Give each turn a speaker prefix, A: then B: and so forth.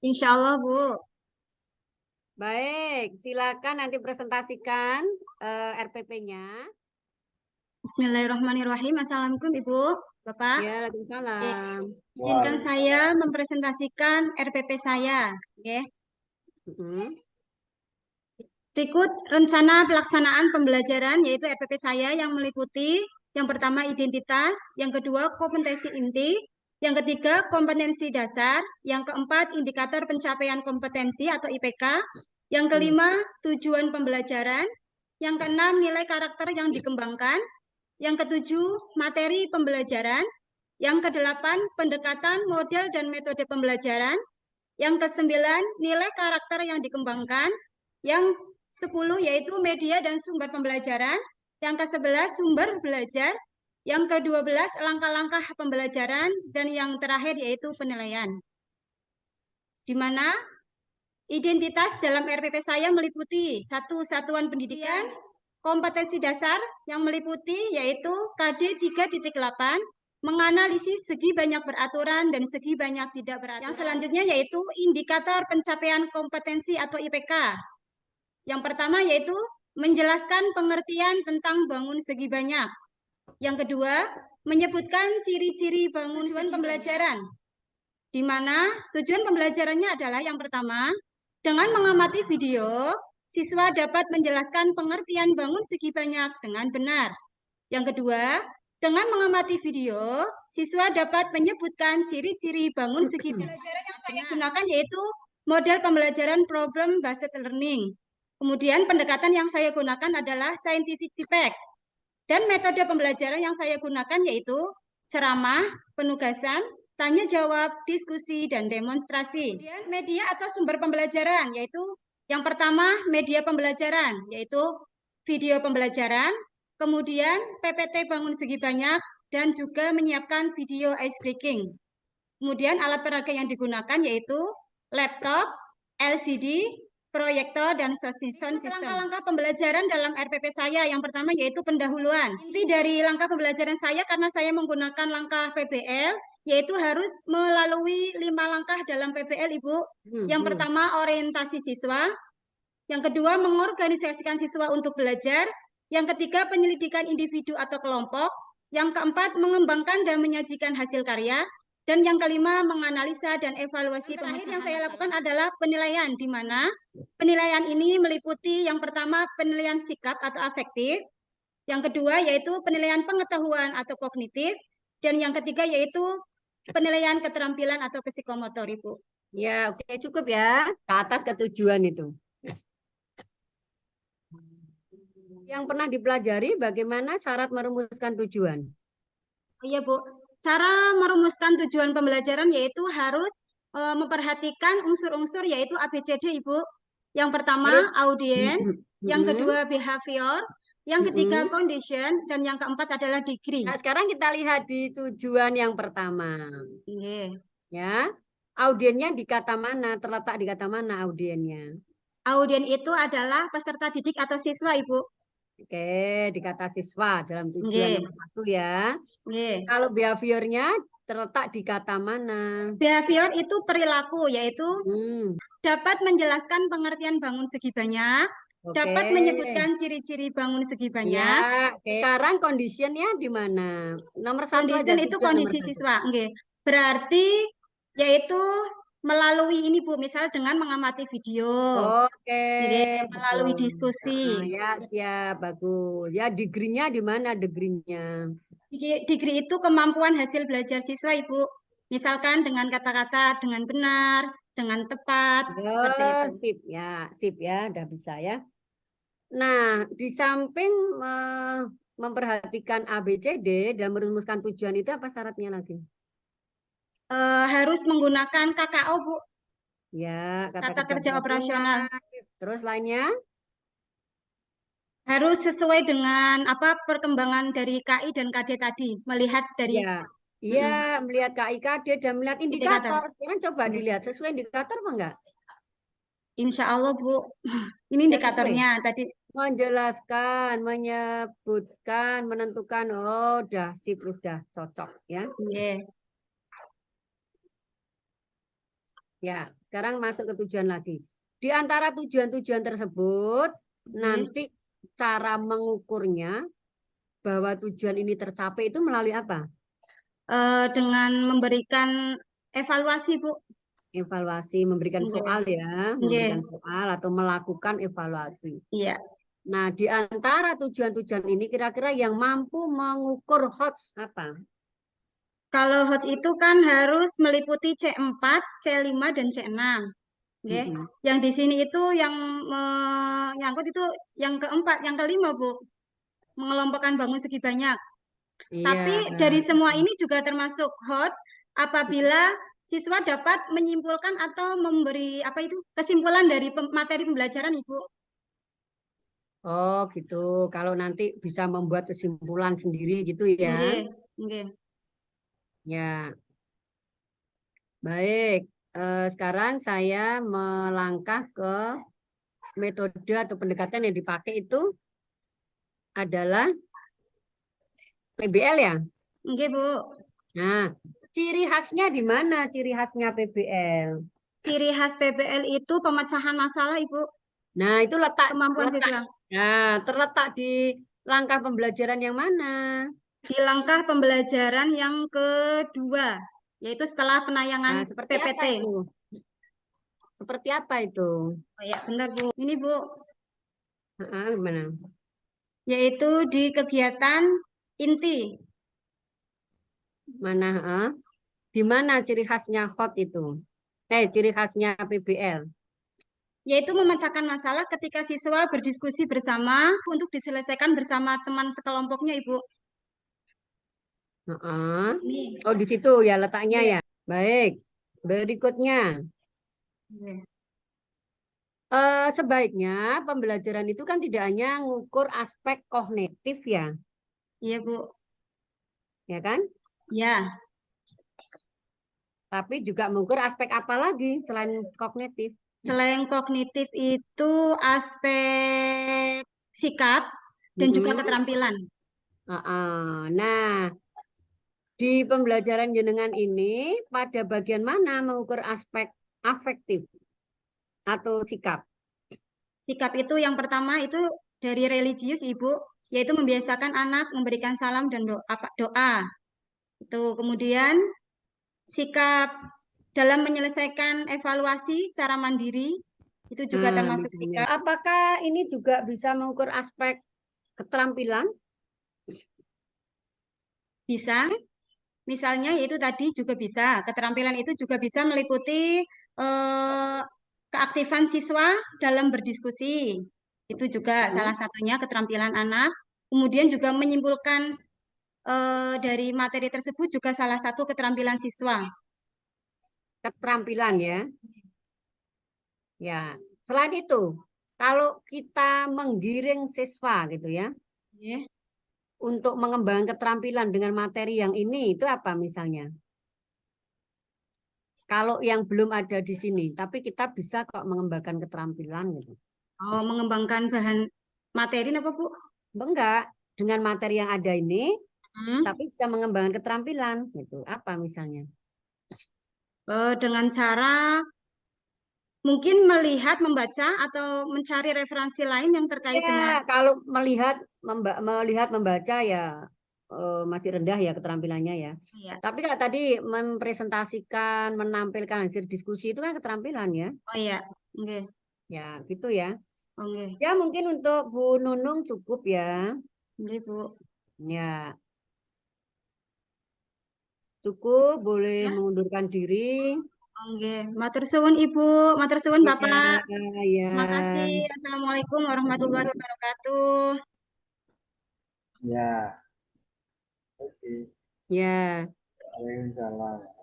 A: Insya Allah, Bu.
B: Baik, silakan nanti presentasikan RPP-nya.
A: Bismillahirrahmanirrahim. Assalamualaikum, Ibu, Bapak.
B: Ya,
A: Eh,
B: Waalaikumsalam.
A: izinkan saya mempresentasikan RPP saya. Oke.
B: Mm-mm.
A: Berikut rencana pelaksanaan pembelajaran, yaitu RPP saya yang meliputi yang pertama identitas, yang kedua kompetensi inti, yang ketiga kompetensi dasar, yang keempat indikator pencapaian kompetensi atau IPK, yang kelima tujuan pembelajaran, yang keenam nilai karakter yang dikembangkan, yang ketujuh materi pembelajaran, yang kedelapan pendekatan model dan metode pembelajaran, yang kesembilan nilai karakter yang dikembangkan, yang 10 yaitu media dan sumber pembelajaran, yang ke-11 sumber belajar, yang ke-12 langkah-langkah pembelajaran, dan yang terakhir yaitu penilaian. Di mana identitas dalam RPP saya meliputi satu satuan pendidikan, kompetensi dasar yang meliputi yaitu KD 3.8, menganalisis segi banyak beraturan dan segi banyak tidak beraturan. Yang selanjutnya yaitu indikator pencapaian kompetensi atau IPK. Yang pertama yaitu menjelaskan pengertian tentang bangun segi banyak. Yang kedua, menyebutkan ciri-ciri bangun tujuan pembelajaran. Di mana tujuan pembelajarannya adalah yang pertama, dengan mengamati video, siswa dapat menjelaskan pengertian bangun segi banyak dengan benar. Yang kedua, dengan mengamati video, siswa dapat menyebutkan ciri-ciri bangun segi banyak. Pembelajaran yang saya gunakan yaitu model pembelajaran problem based learning. Kemudian pendekatan yang saya gunakan adalah scientific debate. Dan metode pembelajaran yang saya gunakan yaitu ceramah, penugasan, tanya jawab, diskusi, dan demonstrasi. Kemudian media atau sumber pembelajaran yaitu yang pertama media pembelajaran yaitu video pembelajaran, kemudian PPT bangun segi banyak, dan juga menyiapkan video ice breaking. Kemudian alat peraga yang digunakan yaitu laptop, LCD, proyektor, dan sound system. Langkah-langkah pembelajaran dalam RPP saya yang pertama yaitu pendahuluan. Inti dari langkah pembelajaran saya karena saya menggunakan langkah PBL, yaitu harus melalui 5 langkah dalam PBL, Ibu. Yang pertama orientasi siswa, yang kedua mengorganisasikan siswa untuk belajar, yang ketiga penyelidikan individu atau kelompok, yang keempat mengembangkan dan menyajikan hasil karya, dan yang kelima menganalisa dan evaluasi pemecahan. Terakhir yang saya lakukan adalah penilaian, di mana penilaian ini meliputi yang pertama penilaian sikap atau afektif, yang kedua yaitu penilaian pengetahuan atau kognitif, dan yang ketiga yaitu penilaian keterampilan atau psikomotor, Ibu.
B: Ya, oke, cukup ya. Ke atas ke tujuan itu. Yang pernah dipelajari bagaimana syarat merumuskan tujuan.
A: Oh iya, Bu. Cara merumuskan tujuan pembelajaran yaitu harus memperhatikan unsur-unsur yaitu ABCD, Ibu. Yang pertama audience, yang kedua behavior, yang ketiga condition, dan yang keempat adalah degree.
B: Nah, sekarang kita lihat di tujuan yang pertama. Ya, audiennya di kata mana? Terletak di kata mana audiennya?
A: Audien itu adalah peserta didik atau siswa, Ibu.
B: Oke, di kata siswa dalam tujuan nomor 1 ya. Kalau behaviornya terletak di kata mana?
A: Behavior itu perilaku, yaitu dapat menjelaskan pengertian bangun segi banyak, dapat menyebutkan ciri-ciri bangun segi banyak.
B: Ya, sekarang conditionnya di mana? Nomor 1 aja.
A: Condition itu kondisi siswa. Berarti yaitu melalui ini, Bu, misal dengan mengamati video.
B: Oke,
A: melalui
B: betul.
A: diskusi.
B: Ya, siap, bagus. Ya, degree-nya di mana degree-nya?
A: Degree itu kemampuan hasil belajar siswa, Ibu. Misalkan dengan kata-kata dengan benar, dengan tepat, seperti itu.
B: Sip ya, udah bisa ya. Nah, di samping memperhatikan ABCD dan merumuskan tujuan itu apa syaratnya lagi?
A: Harus menggunakan KKO, Bu.
B: Ya,
A: kata kerja operasional.
B: Terus lainnya?
A: Harus sesuai dengan apa perkembangan dari KI dan KD tadi, melihat dari
B: Iya, melihat KIKD dan melihat indikator. Sekarang coba dilihat sesuai indikator apa enggak?
A: Insya Allah, Bu. Ini indikatornya tadi.
B: Menjelaskan, menyebutkan, menentukan. Oh, udah sip, udah cocok ya. Ya, sekarang masuk ke tujuan lagi. Di antara tujuan-tujuan tersebut, nanti cara mengukurnya bahwa tujuan ini tercapai itu melalui apa?
A: Dengan memberikan evaluasi, Bu.
B: Evaluasi, memberikan soal ya, memberikan soal atau melakukan evaluasi.
A: Iya.
B: Nah, di antara tujuan-tujuan ini kira-kira yang mampu mengukur HOTS apa?
A: Kalau HOTS itu kan harus meliputi C4, C5, dan C6. Yang di sini itu yang menyangkut itu yang keempat, yang kelima, Bu. Mengelompokkan bangun segi banyak.
B: Iya.
A: Tapi dari semua ini juga termasuk HOTS apabila siswa dapat menyimpulkan atau memberi apa itu kesimpulan dari materi pembelajaran, Ibu.
B: Oh gitu. Kalau nanti bisa membuat kesimpulan sendiri gitu ya.
A: Nggih, nggih.
B: Ya, baik. Sekarang saya melangkah ke metode atau pendekatan yang dipakai itu adalah PBL ya.
A: Nggih, Bu.
B: Nah, ciri khasnya di mana? Ciri khasnya PBL.
A: Ciri khas PBL itu pemecahan masalah, Ibu.
B: Nah, itu letak
A: Kemampuan siswa.
B: Nah, terletak di langkah pembelajaran yang mana?
A: Di langkah pembelajaran yang kedua, yaitu setelah penayangan
B: Nah, seperti
A: PPT.
B: apa itu? Seperti apa itu?
A: Oh ya, benar, Bu. Ini, Bu,
B: Gimana?
A: yaitu di kegiatan inti.
B: Mana? Di mana ciri khasnya HOT itu? Ciri khasnya PBL.
A: Yaitu memecahkan masalah ketika siswa berdiskusi bersama untuk diselesaikan bersama teman sekelompoknya, Ibu. Ini.
B: Oh, di situ ya letaknya
A: Iya.
B: ya. Baik. Berikutnya. Sebaiknya pembelajaran itu kan tidak hanya mengukur aspek kognitif ya.
A: Iya, Bu.
B: Ya kan?
A: Ya.
B: Tapi juga mengukur aspek apa lagi selain kognitif?
A: Selain kognitif itu aspek sikap dan juga keterampilan.
B: Nah, di pembelajaran jenengan ini pada bagian mana mengukur aspek afektif atau sikap?
A: Sikap itu yang pertama itu dari religius, Ibu, yaitu membiasakan anak memberikan salam dan doa. Itu kemudian sikap dalam menyelesaikan evaluasi secara mandiri itu juga termasuk sikap.
B: Apakah ini juga bisa mengukur aspek keterampilan?
A: Bisa. Misalnya yaitu tadi juga bisa. Keterampilan itu juga bisa meliputi keaktifan siswa dalam berdiskusi. Itu juga salah satunya keterampilan anak. Kemudian juga menyimpulkan dari materi tersebut juga salah satu keterampilan siswa.
B: Keterampilan ya. Ya, selain itu, kalau kita menggiring siswa gitu ya, untuk mengembangkan keterampilan dengan materi yang ini, itu apa misalnya? Kalau yang belum ada di sini, tapi kita bisa kok mengembangkan keterampilan gitu.
A: Oh, mengembangkan bahan materi apa, Bu?
B: Enggak, dengan materi yang ada ini, tapi bisa mengembangkan keterampilan gitu. Apa misalnya?
A: Dengan cara mungkin melihat, membaca, atau mencari referensi lain yang terkait dengan.
B: Kalau melihat, membaca ya masih rendah ya keterampilannya ya.
A: Iya.
B: Tapi kalau tadi mempresentasikan, menampilkan hasil diskusi itu kan keterampilan ya.
A: Oh iya, oke.
B: Ya gitu ya.
A: Oke.
B: Ya mungkin untuk Bu Nunung cukup ya.
A: Oke, Bu.
B: Ya. Cukup, boleh mengundurkan diri.
A: Oke, matur suwun Ibu, matur suwun Bapak.
B: Ya.
A: Terima kasih. Assalamualaikum warahmatullahi wabarakatuh.
C: Ya. Oke.
B: Ya.
C: Waalaikumsalam.